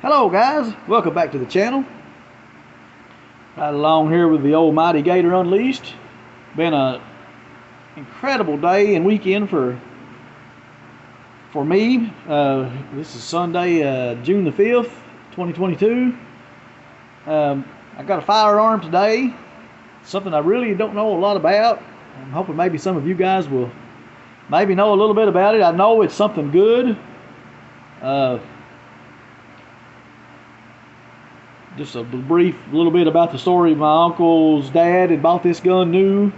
Hello guys, welcome back to the channel. Right along here with the old Mighty Gator Unleashed. Been a incredible day and weekend for me. This is Sunday, June the 5th, 2022. I got a firearm today, something I really don't know a lot about. I'm hoping maybe some of you guys will maybe know a little bit about it. I know it's something good. Just a brief little bit about the story. My uncle's dad had bought this gun new.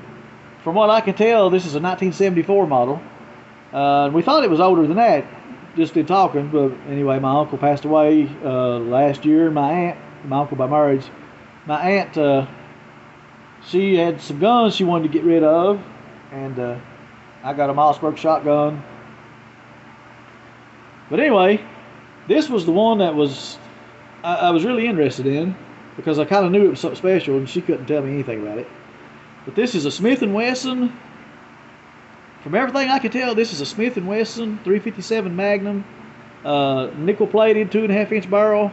From what I can tell, this is a 1974 model. We thought it was older than that, just in talking. But anyway, my uncle passed away last year. My uncle by marriage, my aunt, she had some guns she wanted to get rid of, and I got a Mossberg shotgun. But anyway, this was the one that I was really interested in, because I kind of knew it was something special and she couldn't tell me anything about it. But this is a Smith&Wesson. From everything I can tell, this is a Smith&Wesson 357 Magnum, nickel plated, 2.5-inch barrel,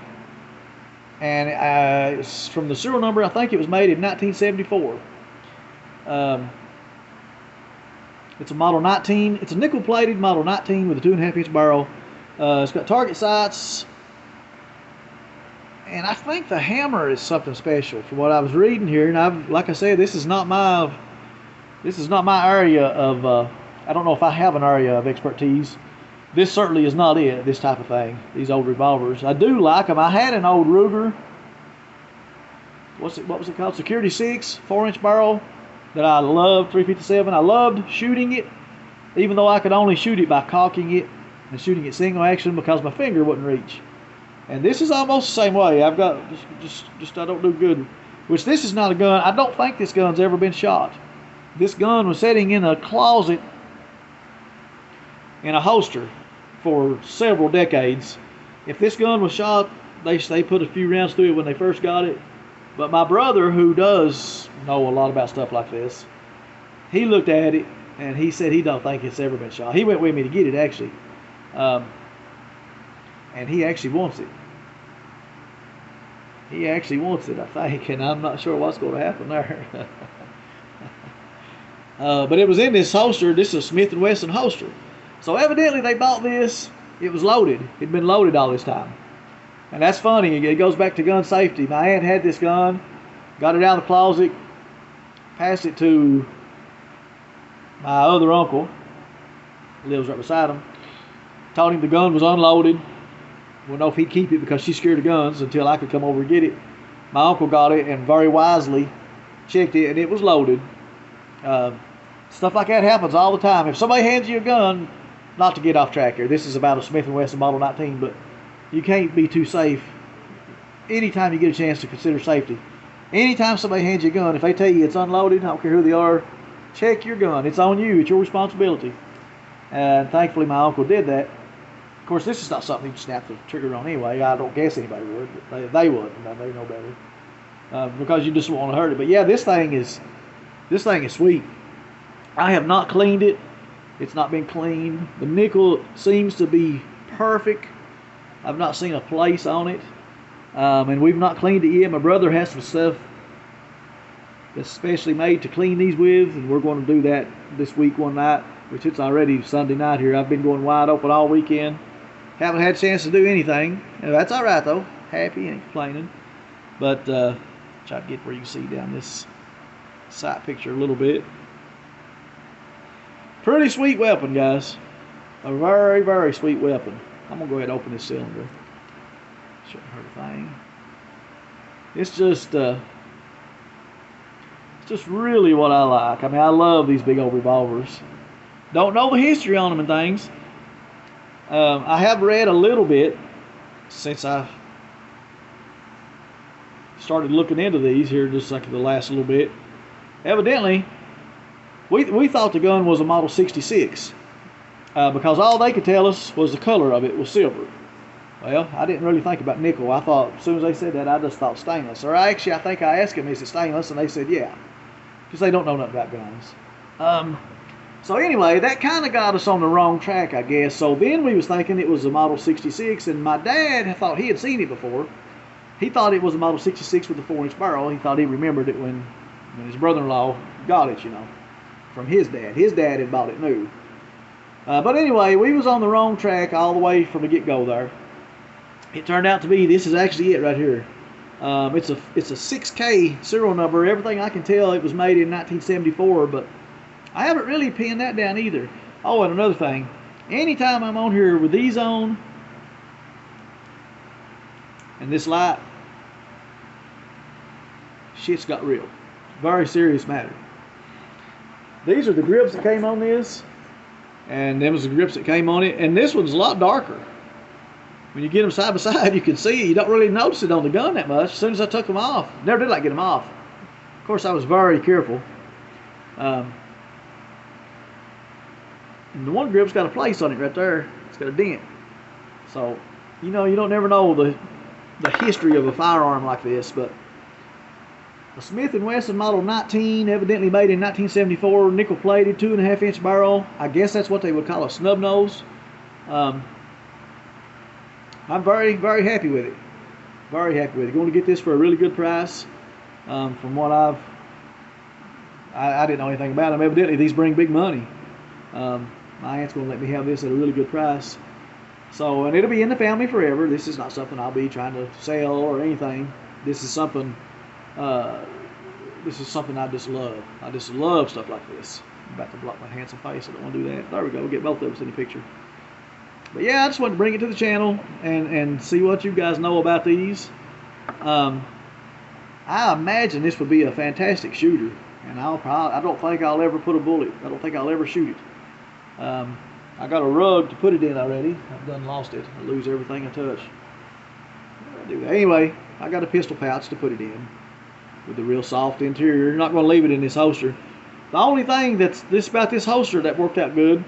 and from the serial number, I think it was made in 1974. It's a model 19. It's a nickel plated model 19 with a 2.5-inch barrel. It's got target sights. And I think the hammer is something special from what I was reading here. And like I said, this is not my area of. I don't know if I have an area of expertise. This certainly is not it. This type of thing. These old revolvers. I do like them. I had an old Ruger. What was it called? Security 6, 4-inch barrel that I loved. 357. I loved shooting it, even though I could only shoot it by cocking it and shooting it single action because my finger wouldn't reach. And this is almost the same way. I've got just I don't do good. Which this is not a gun. I don't think this gun's ever been shot. This gun was sitting in a closet in a holster for several decades. If this gun was shot, they put a few rounds through it when they first got it. But my brother, who does know a lot about stuff like this, he looked at it and he said he don't think it's ever been shot. He went with me to get it actually. And he actually wants it. He actually wants it, I think, and I'm not sure what's going to happen there. But it was in this holster. This is a Smith&Wesson holster. So evidently they bought this. It was loaded. It'd been loaded all this time. And that's funny. It goes back to gun safety. My aunt had this gun, got it out of the closet, passed it to my other uncle, who lives right beside him. Told him the gun was unloaded. Wouldn't know if he'd keep it because she's scared of guns until I could come over and get it. My uncle got it and very wisely checked it, and it was loaded. Stuff like that happens all the time. If somebody hands you a gun, not to get off track here, this is about a Smith&Wesson Model 19, but you can't be too safe. Anytime you get a chance to consider safety. Anytime somebody hands you a gun, if they tell you it's unloaded, I don't care who they are, check your gun. It's on you. It's your responsibility. And thankfully my uncle did that. Of course, this is not something you snap the trigger on anyway. I don't guess anybody would, but they would. They know better because you just want to hurt it. But yeah, this thing is sweet. I have not cleaned it. It's not been cleaned. The nickel seems to be perfect. I've not seen a place on it, and we've not cleaned it yet. My brother has some stuff that's specially made to clean these with, and we're going to do that this week one night, which it's already Sunday night here. I've been going wide open all weekend. Haven't had a chance to do anything. That's all right though. Happy, ain't complaining. But try to get where you can see down this sight picture a little bit. Pretty sweet weapon, guys. A very, very sweet weapon. I'm gonna go ahead and open this cylinder. Shouldn't hurt a thing. It's just really what I like. I mean, I love these big old revolvers. Don't know the history on them and things. I have read a little bit since I started looking into these here, just like the last little bit. Evidently, we thought the gun was a Model 66 because all they could tell us was the color of it was silver. Well, I didn't really think about nickel. I thought, as soon as they said that, I just thought stainless. Or I think I asked them, is it stainless? And they said, yeah, because they don't know nothing about guns. So anyway, that kind of got us on the wrong track, I guess. So then we was thinking it was a Model 66, and my dad thought he had seen it before. He thought it was a Model 66 with a 4-inch barrel. He thought he remembered it when his brother-in-law got it, from his dad. His dad had bought it new. But anyway, we was on the wrong track all the way from the get-go there. It turned out to be, this is actually it right here. It's a 6K serial number. Everything I can tell, it was made in 1974, but I haven't really pinned that down either. Oh, and another thing. Anytime I'm on here with these on, and this light, shit's got real. Very serious matter. These are the grips that came on this, and them was the grips that came on it, and this one's a lot darker. When you get them side by side, you can see it. You don't really notice it on the gun that much. As soon as I took them off, never did like get them off. Of course, I was very careful. And the one grip's got a place on it right there. It's got a dent. So, you don't never know the history of a firearm like this, but a Smith&Wesson Model 19, evidently made in 1974, nickel-plated, 2.5-inch barrel. I guess that's what they would call a snub nose. I'm very, very happy with it. Very happy with it. Going to get this for a really good price. From what I didn't know anything about them. Evidently, these bring big money. My aunt's going to let me have this at a really good price. So, and it'll be in the family forever. This is not something I'll be trying to sell or anything. This is something I just love. I just love stuff like this. I'm about to block my handsome face. I don't want to do that. There we go. We'll get both of us in the picture. But yeah, I just wanted to bring it to the channel and see what you guys know about these. I imagine this would be a fantastic shooter, and I don't think I'll ever put a bullet. I don't think I'll ever shoot it. I got a rug to put it in already. I've done lost it. I lose everything I touch. I do that. Anyway, I got a pistol pouch to put it in with the real soft interior. You're not going to leave it in this holster. The only thing about this holster that worked out good,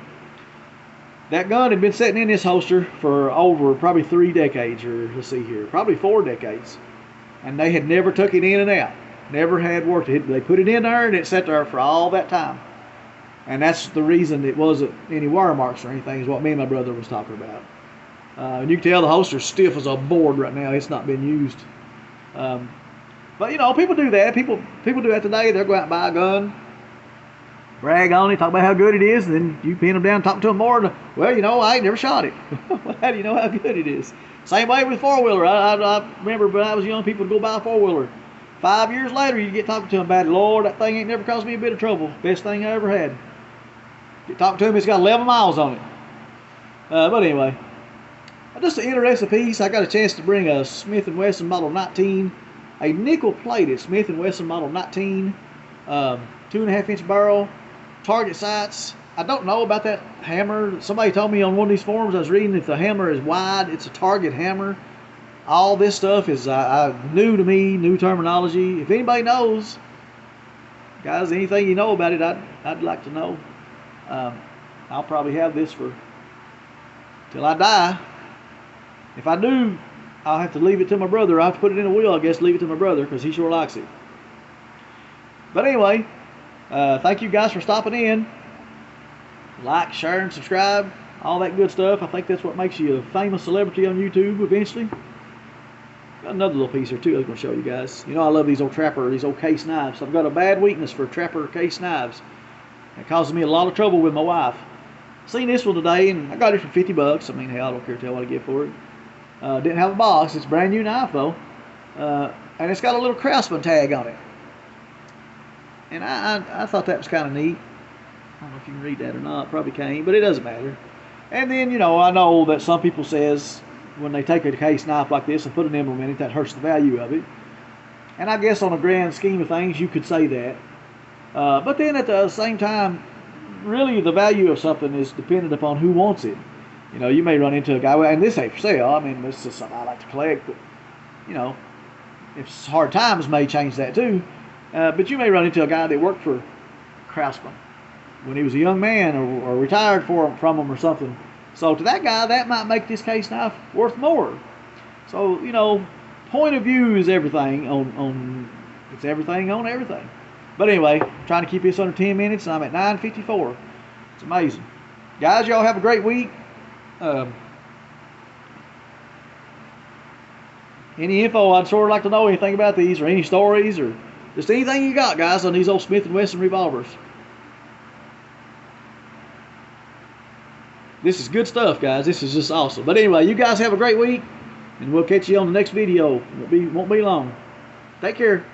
that gun had been sitting in this holster for over probably 3 decades, or let's see here, probably 4 decades. And they had never took it in and out. Never had worked it. They put it in there and it sat there for all that time. And that's the reason it wasn't any wire marks or anything, is what me and my brother was talking about. And you can tell the holster's stiff as a board right now. It's not been used. But people do that. People do that today. They'll go out and buy a gun, brag on it, talk about how good it is, and then you pin them down, talk to them more. Well, I ain't never shot it. Well, how do you know how good it is? Same way with four-wheeler. I remember when I was young, people would go buy a four-wheeler. 5 years later, you get talking to them about it. Lord, that thing ain't never caused me a bit of trouble. Best thing I ever had. You talk to them, it's got 11 miles on it. But anyway, just an interesting piece. I got a chance to bring a Smith&Wesson Model 19, a nickel-plated Smith&Wesson Model 19, 2.5-inch barrel, target sights. I don't know about that hammer. Somebody told me on one of these forums I was reading, if the hammer is wide, it's a target hammer. All this stuff is new to me, new terminology. If anybody knows, guys, anything you know about it, I'd like to know. I'll probably have this till I die. If I do, I'll have to leave it to my brother. I'll have to put it in a will, I guess, leave it to my brother, because he sure likes it. But anyway, thank you guys for stopping in. Like, share, and subscribe. All that good stuff. I think that's what makes you a famous celebrity on YouTube eventually. Got another little piece here too I was going to show you guys. I love these old these old case knives. I've got a bad weakness for trapper case knives. It causes me a lot of trouble with my wife. Seen this one today, and I got it for 50 bucks. I mean, hell, I don't care what I get for it. Didn't have a box. It's a brand new knife though. And it's got a little Craftsman tag on it. And I thought that was kind of neat. I don't know if you can read that or not. Probably can't, but it doesn't matter. And then, I know that some people says when they take a case knife like this and put an emblem in it, that hurts the value of it. And I guess on a grand scheme of things, you could say that. But then at the same time, really the value of something is dependent upon who wants it. You may run into a guy, and this ain't for sale. I mean, this is something I like to collect, but, if hard times may change that too. But you may run into a guy that worked for Craftsman when he was a young man, or retired from them or something. So to that guy, that might make this case knife worth more. So, point of view is everything it's everything on everything. But anyway, I'm trying to keep this under 10 minutes, and I'm at 9:54. It's amazing. Guys, y'all have a great week. Any info, I'd sort of like to know anything about these, or any stories, or just anything you got, guys, on these old Smith&Wesson revolvers. This is good stuff, guys. This is just awesome. But anyway, you guys have a great week, and we'll catch you on the next video. Won't be long. Take care.